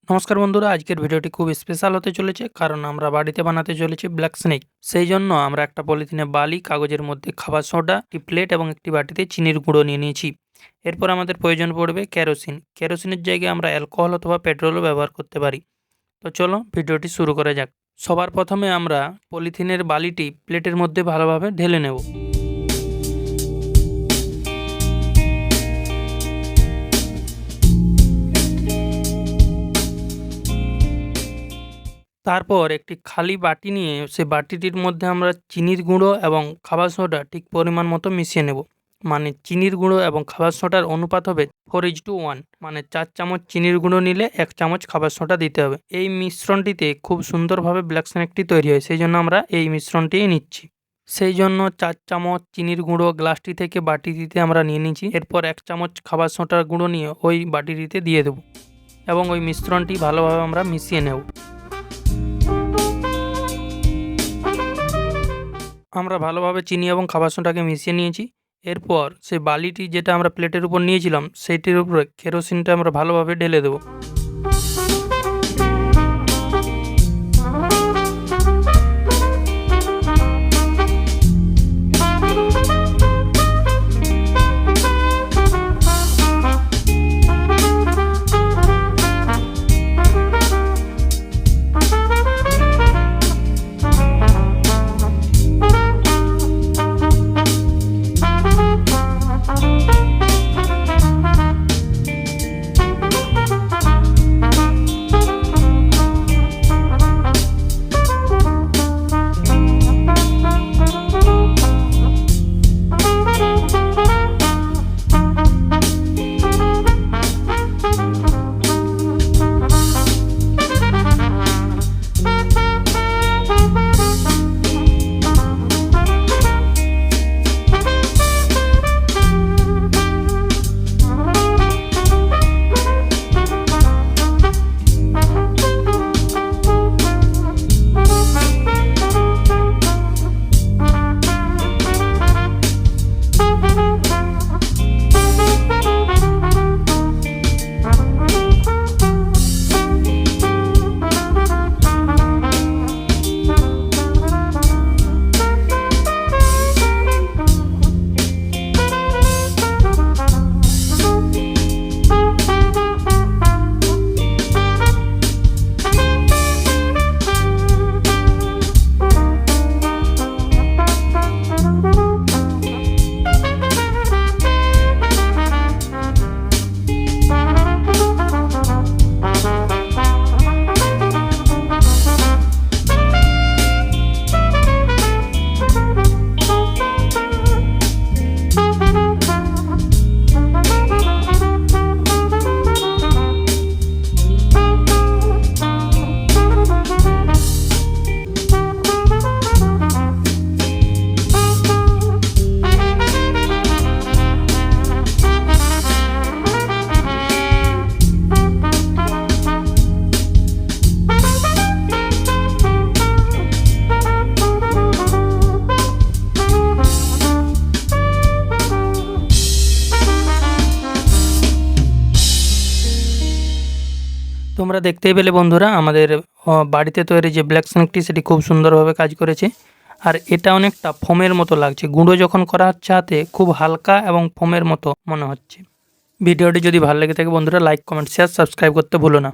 নমস্কার বন্ধুরা, আজকের ভিডিওটি খুব স্পেশাল হতে চলেছে কারণ আমরা বাড়িতে বানাতে চলেছি ব্ল্যাক স্নেক। সেই জন্য আমরা একটা পলিথিনে বালি, কাগজের মধ্যে খাবার সোডা, একটি প্লেট এবং একটি বাটিতে চিনির গুঁড়ো নিয়ে নিয়েছি। এরপর আমাদের প্রয়োজন পড়বে কেরোসিন। কেরোসিনের জায়গায় আমরা অ্যালকোহল অথবা পেট্রোলও ব্যবহার করতে পারি। তো চলো ভিডিওটি শুরু করা যাক। সবার প্রথমে আমরা পলিথিনের বালিটি প্লেটের মধ্যে ভালোভাবে ঢেলে নেব। তারপর একটি খালি বাটি নিয়ে সে বাটিটির মধ্যে আমরা চিনির গুঁড়ো এবং খাবার সোডা ঠিক পরিমাণ মতো মিশিয়ে নেব। মানে চিনির গুঁড়ো এবং খাবার সোডার অনুপাত হবে 4:1, মানে 4 চামচ চিনির গুঁড়ো নিলে 1 চামচ খাবার সোডা দিতে হবে। এই মিশ্রণটিতে খুব সুন্দরভাবে ব্ল্যাক স্নেকটি তৈরি হয়, সেই জন্য আমরা এই মিশ্রণটিই নিচ্ছি। সেই জন্য 4 চামচ চিনির গুঁড়ো গ্লাসটি থেকে বাটিটিতে আমরা নিয়ে নিচ্ছি। এরপর 1 চামচ খাবার সোডার গুঁড়ো নিয়ে ওই বাটিটিতে দিয়ে দেব এবং ওই মিশ্রণটি ভালোভাবে আমরা মিশিয়ে নেব। আমরা ভালোভাবে চিনি এবং খাবার সোডাকে মিশিয়ে নিয়েছি। এরপর সেই বালিটি যেটা আমরা প্লেটের উপর নিয়েছিলাম সেইটির উপরে কেরোসিনটা আমরা ভালোভাবে ঢেলে দেবো। তোমরা দেখতেই পেলে বন্ধুরা, আমাদের বাড়িতে তৈরি যে ব্ল্যাক স্নেকটি সেটি খুব সুন্দরভাবে কাজ করেছে। আর এটা অনেকটা ফোমের মতো লাগছে। গুঁড়ো যখন করা হচ্ছে হাতে খুব হালকা এবং ফোমের মতো মনে হচ্ছে। ভিডিওটি যদি ভালো লেগে থাকে বন্ধুরা, লাইক, কমেন্ট, শেয়ার, সাবস্ক্রাইব করতে ভুলো না।